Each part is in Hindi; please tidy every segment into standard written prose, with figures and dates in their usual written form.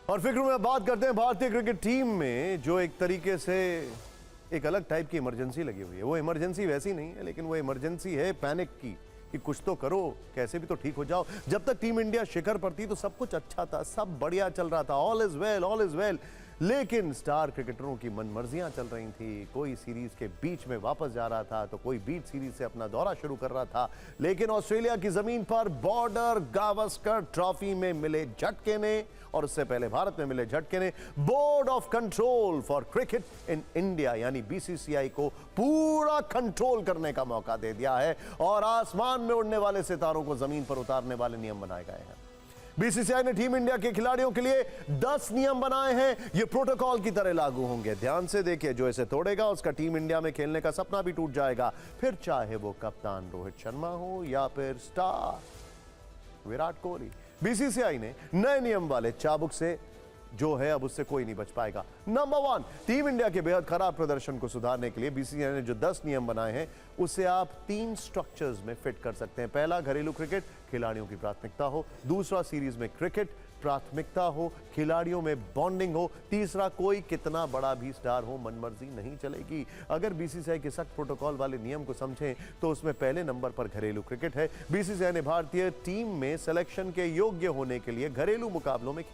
और फिक्र में बात करते हैं भारतीय क्रिकेट टीम में जो एक तरीके से एक अलग टाइप की इमरजेंसी लगी हुई है। वो इमरजेंसी वैसी नहीं है, लेकिन वो इमरजेंसी है पैनिक की कि कुछ तो करो, कैसे भी तो ठीक हो जाओ। जब तक टीम इंडिया शिखर पर थी तो सब कुछ अच्छा था, सब बढ़िया चल रहा था, all is well, all is well. लेकिन स्टार क्रिकेटरों की मनमर्जियां चल रही थी। कोई सीरीज के बीच में वापस जा रहा था तो कोई बीच सीरीज से अपना दौरा शुरू कर रहा था। लेकिन ऑस्ट्रेलिया की जमीन पर बॉर्डर गावस्कर ट्रॉफी में मिले झटके ने, और उससे पहले भारत में मिले झटके ने, board of control for cricket in India यानी बीसीसीआई को पूरा कंट्रोल करने का मौका दे दिया है और आसमान में उड़ने वाले सितारों को जमीन पर उतारने वाले नियम बनाए गए हैं। बीसीसीआई ने टीम इंडिया के खिलाड़ियों के लिए 10 नियम बनाए हैं। ये प्रोटोकॉल की तरह लागू होंगे। ध्यान से देखिए, जो इसे तोड़ेगा उसका टीम इंडिया में खेलने का सपना भी टूट जाएगा, फिर चाहे वो कप्तान रोहित शर्मा हो या फिर स्टार विराट कोहली। बीसीसीआई ने नए नियम वाले चाबुक से जो है अब उससे कोई नहीं बच पाएगा। नंबर 1, टीम इंडिया के बेहद खराब प्रदर्शन को सुधारने के लिए बीसीसीआई ने जो 10 नियम बनाए हैं उसे आप 3 स्ट्रक्चर्स में फिट कर सकते हैं। पहला, घरेलू क्रिकेट खिलाड़ियों की प्राथमिकता हो। दूसरा, सीरीज में क्रिकेट प्राथमिकता हो, खिलाड़ियों में बॉन्डिंग हो। तीसरा, कोई कितना बड़ा भी स्टार हो, मनमर्जी नहीं चलेगी। अगर बीसीसीआई के सख्त प्रोटोकॉल वाले नियम को समझें तो उसमें पहले नंबर पर घरेलू क्रिकेट है। बीसीसीआई ने भारतीय टीम में सिलेक्शन के योग्य होने के लिए घरेलू मुकाबलों में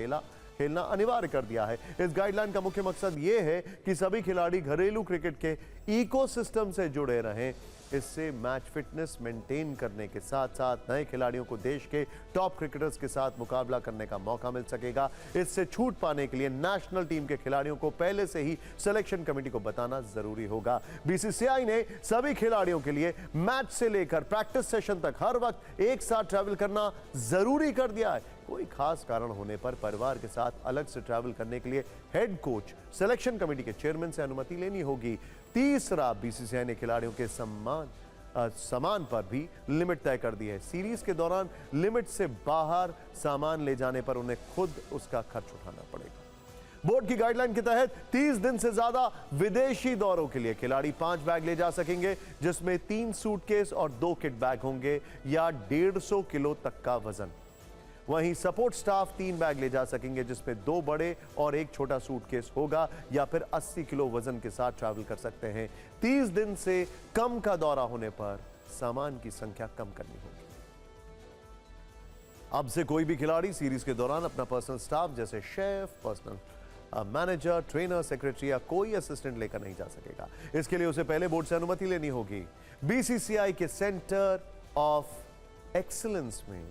खेलना अनिवार्य कर दिया है। इस गाइडलाइन का मुख्य मकसद यह है कि सभी खिलाड़ी घरेलू क्रिकेट के इकोसिस्टम से जुड़े रहें। इससे मैच फिटनेस मेंटेन करने के साथ साथ नए खिलाड़ियों को देश के टॉप क्रिकेटर्स के साथ मुकाबला करने का मौका मिल सकेगा। इससे छूट पाने के लिए नेशनल टीम के खिलाड़ियों को पहले से ही सिलेक्शन कमेटी को बताना जरूरी होगा। बीसीसीआई ने सभी खिलाड़ियों के लिए मैच से लेकर प्रैक्टिस सेशन तक हर वक्त एक साथ ट्रैवल करना जरूरी कर दिया है। कोई खास कारण होने पर परिवार के साथ अलग से ट्रैवल करने के लिए हेड कोच सिलेक्शन कमेटी के चेयरमैन से अनुमति लेनी होगी। तीसरा, बीसीसीआई ने खिलाड़ियों के सामान पर भी लिमिट तय कर दी है। सीरीज के दौरान लिमिट से बाहर सामान ले जाने पर उन्हें खुद उसका खर्च उठाना पड़ेगा। बोर्ड की गाइडलाइन के तहत 30 दिन से ज्यादा विदेशी दौरों के लिए खिलाड़ी 5 बैग ले जा सकेंगे, जिसमें 3 सूटकेस और 2 किट बैग होंगे या 150 किलो तक का वजन। वहीं सपोर्ट स्टाफ 3 बैग ले जा सकेंगे, जिसमें 2 बड़े और 1 छोटा सूटकेस होगा, या फिर 80 किलो वजन के साथ ट्रैवल कर सकते हैं। 30 दिन से कम का दौरा होने पर सामान की संख्या कम करनी होगी। अब से कोई भी खिलाड़ी सीरीज के दौरान अपना पर्सनल स्टाफ जैसे chef, personal manager, trainer, secretary या कोई असिस्टेंट लेकर नहीं जा सकेगा। इसके लिए उसे पहले बोर्ड से अनुमति लेनी होगी। बीसीसीआई के सेंटर ऑफ एक्सीलेंस में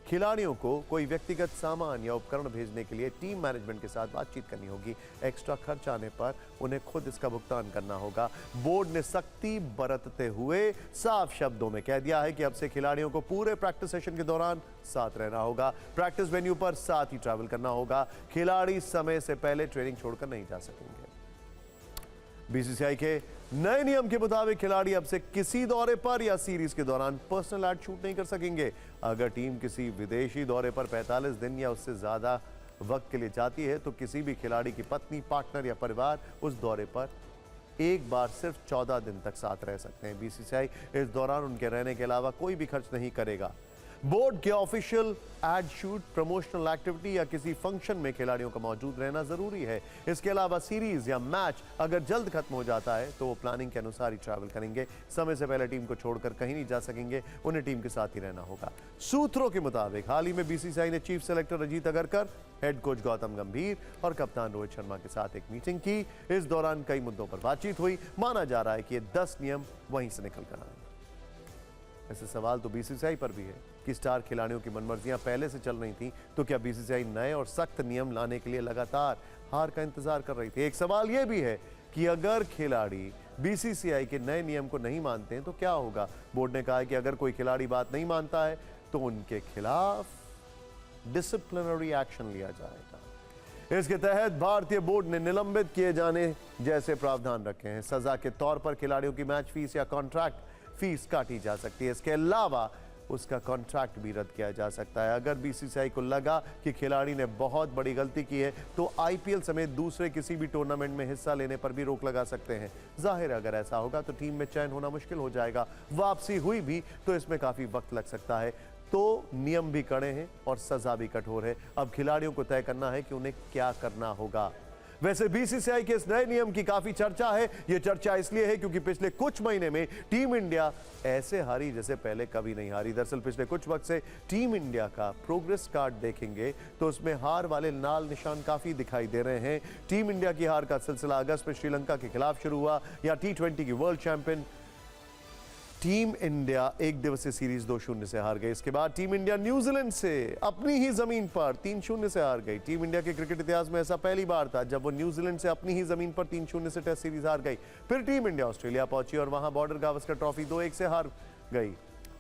खिलाड़ियों को कोई व्यक्तिगत सामान या उपकरण भेजने के लिए टीम मैनेजमेंट के साथ बातचीत करनी होगी। एक्स्ट्रा खर्च आने पर उन्हें खुद इसका भुगतान करना होगा। बोर्ड ने सख्ती बरतते हुए साफ शब्दों में कह दिया है कि अब से खिलाड़ियों को पूरे प्रैक्टिस सेशन के दौरान साथ रहना होगा। प्रैक्टिस वेन्यू पर साथ ही ट्रैवल करना होगा। खिलाड़ी समय से पहले ट्रेनिंग छोड़कर नहीं जा सकेंगे। बीसीसीआई के नए नियम के मुताबिक खिलाड़ी अब से किसी दौरे पर या सीरीज के दौरान पर्सनल ऐड शूट नहीं कर सकेंगे। अगर टीम किसी विदेशी दौरे पर 45 दिन या उससे ज्यादा वक्त के लिए जाती है तो किसी भी खिलाड़ी की पत्नी, पार्टनर या परिवार उस दौरे पर एक बार सिर्फ 14 दिन तक साथ रह सकते हैं। बीसीसीआई इस दौरान उनके रहने के अलावा कोई भी खर्च नहीं करेगा। बोर्ड के official ad shoot, promotional activity या किसी फंक्शन में खिलाड़ियों का मौजूद रहना जरूरी है। इसके अलावा सीरीज या मैच अगर जल्द खत्म हो जाता है तो वो प्लानिंग के अनुसार ही ट्रैवल करेंगे। समय से पहले टीम को छोड़कर कहीं नहीं जा सकेंगे, उन्हें टीम के साथ ही रहना होगा। सूत्रों के मुताबिक हाल ही में बीसीसीआई ने chief selector Ajit Agarkar, head coach Gautam गंभीर और कप्तान रोहित शर्मा के साथ एक मीटिंग की। इस दौरान कई मुद्दों पर बातचीत हुई। माना जा रहा है कि ये 10 नियम वहीं से निकल कर आए। ऐसे सवाल तो बीसीसीआई पर भी है कि स्टार खिलाड़ियों की मनमर्जियां पहले से चल रही थी तो क्या बीसीसीआई नए और सख्त नियम लाने के लिए लगातार हार का इंतजार कर रही थी। एक सवाल यह भी है कि अगर खिलाड़ी बीसीसीआई के नए नियम को नहीं मानते हैं तो क्या होगा। बोर्ड ने कहा है कि अगर कोई खिलाड़ी बात नहीं मानता है तो उनके खिलाफ डिसिप्लिनरी एक्शन लिया जाएगा। इसके तहत भारतीय बोर्ड ने निलंबित किए जाने जैसे प्रावधान रखे हैं। सजा के तौर पर खिलाड़ियों की मैच फीस या कॉन्ट्रैक्ट फीस काटी जा सकती है। इसके अलावा उसका कॉन्ट्रैक्ट भी रद्द किया जा सकता है। अगर बीसीसीआई को लगा कि खिलाड़ी ने बहुत बड़ी गलती की है तो आईपीएल समेत दूसरे किसी भी टूर्नामेंट में हिस्सा लेने पर भी रोक लगा सकते हैं। जाहिर है अगर ऐसा होगा तो टीम में चयन होना मुश्किल हो जाएगा। वापसी हुई भी तो इसमें काफी वक्त लग सकता है। तो नियम भी कड़े हैं और सजा भी कठोर है। अब खिलाड़ियों को तय करना है कि उन्हें क्या करना होगा। वैसे बीसीसीआई के इस नए नियम की काफी चर्चा है। यह चर्चा इसलिए है क्योंकि पिछले कुछ महीने में टीम इंडिया ऐसे हारी जैसे पहले कभी नहीं हारी। दरअसल पिछले कुछ वक्त से टीम इंडिया का प्रोग्रेस कार्ड देखेंगे तो उसमें हार वाले लाल निशान काफी दिखाई दे रहे हैं। टीम इंडिया की हार का सिलसिला अगस्त में श्रीलंका के खिलाफ शुरू हुआ, या T20 की वर्ल्ड चैंपियन टीम इंडिया एक दिवसीय सीरीज 2-0 से हार गई। इसके बाद टीम इंडिया न्यूजीलैंड से अपनी ही जमीन पर 3-0 से हार गई। टीम इंडिया के क्रिकेट इतिहास में ऐसा पहली बार था जब वो न्यूजीलैंड से अपनी ही जमीन पर 3-0 से टेस्ट सीरीज हार गई। फिर टीम इंडिया ऑस्ट्रेलिया पहुंची और वहां बॉर्डर गावस्कर ट्रॉफी 2-1 से हार गई।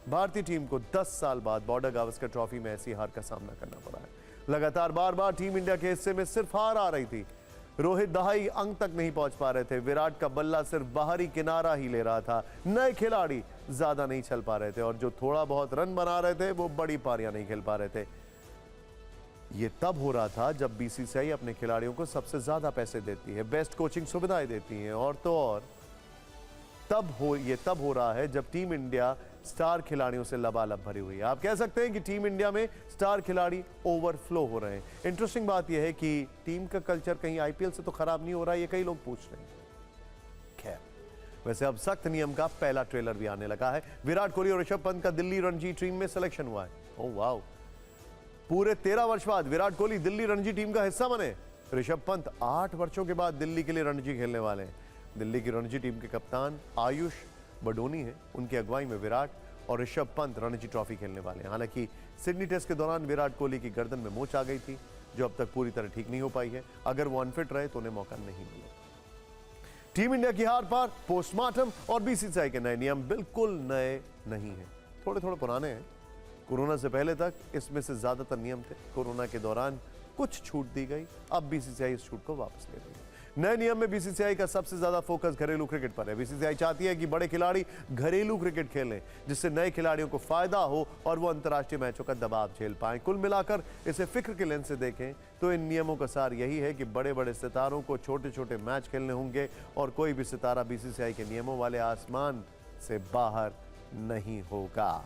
भारतीय टीम को 10 साल बाद बॉर्डर गावस्कर ट्रॉफी में ऐसी हार का सामना करना पड़ा है। लगातार बार टीम इंडिया के हिस्से में सिर्फ हार आ रही थी। रोहित दहाई अंक तक नहीं पहुंच पा रहे थे। विराट का बल्ला सिर्फ बाहरी किनारा ही ले रहा था। नए खिलाड़ी ज्यादा नहीं चल पा रहे थे और जो थोड़ा बहुत रन बना रहे थे वो बड़ी पारियां नहीं खेल पा रहे थे। ये तब हो रहा था जब बीसीसीआई अपने खिलाड़ियों को सबसे ज्यादा पैसे देती है, बेस्ट कोचिंग सुविधाएं देती है, और तो और तब हो रहा है जब टीम इंडिया स्टार खिलाड़ियों से लबालब भरी हुई है। आप कह सकते हैं कि टीम इंडिया में स्टार खिलाड़ी ओवरफ्लो हो रहे हैं। इंटरेस्टिंग बात यह है कि टीम का कल्चर कहीं आईपीएल से तो खराब नहीं हो रहा है, ये कई लोग पूछ रहे हैं। खैर, वैसे अब सख्त नियम का पहला ट्रेलर भी आने लगा है। विराट कोहली और ऋषभ पंत का दिल्ली रणजी टीम में सिलेक्शन हुआ है। ओह वाह, पूरे 13 वर्ष बाद विराट कोहली दिल्ली रणजी टीम का हिस्सा बने। ऋषभ पंत 8 वर्षों के बाद दिल्ली के लिए रणजी खेलने वाले हैं। दिल्ली की रणजी टीम के कप्तान आयुष बडोनी है, उनकी अगुवाई में विराट और ऋषभ पंत रणजी ट्रॉफी खेलने वाले हैं। हालांकि सिडनी टेस्ट के दौरान विराट कोहली की गर्दन में मोच आ गई थी, जो अब तक पूरी तरह ठीक नहीं हो पाई है। अगर वो अनफिट रहे तो उन्हें मौका नहीं मिलेगा। टीम इंडिया की हार पर पोस्टमार्टम और बीसीसीआई के नए नियम बिल्कुल नए नहीं है, थोड़े थोड़े पुराने हैं। कोरोना से पहले तक इसमें से ज्यादातर नियम थे। कोरोना के दौरान कुछ छूट दी गई, अब बीसीसीआई इस छूट को वापस ले रही है। नए नियम में बीसीसीआई का सबसे ज्यादा फोकस घरेलू क्रिकेट पर है। बीसीसीआई चाहती है कि बड़े खिलाड़ी घरेलू क्रिकेट खेलें, जिससे नए खिलाड़ियों को फायदा हो और वो अंतर्राष्ट्रीय मैचों का दबाव झेल पाएं। कुल मिलाकर इसे फिक्र के लेंस से देखें तो इन नियमों का सार यही है कि बड़े बड़े सितारों को छोटे छोटे मैच खेलने होंगे और कोई भी सितारा बीसीसीआई के नियमों वाले आसमान से बाहर नहीं होगा।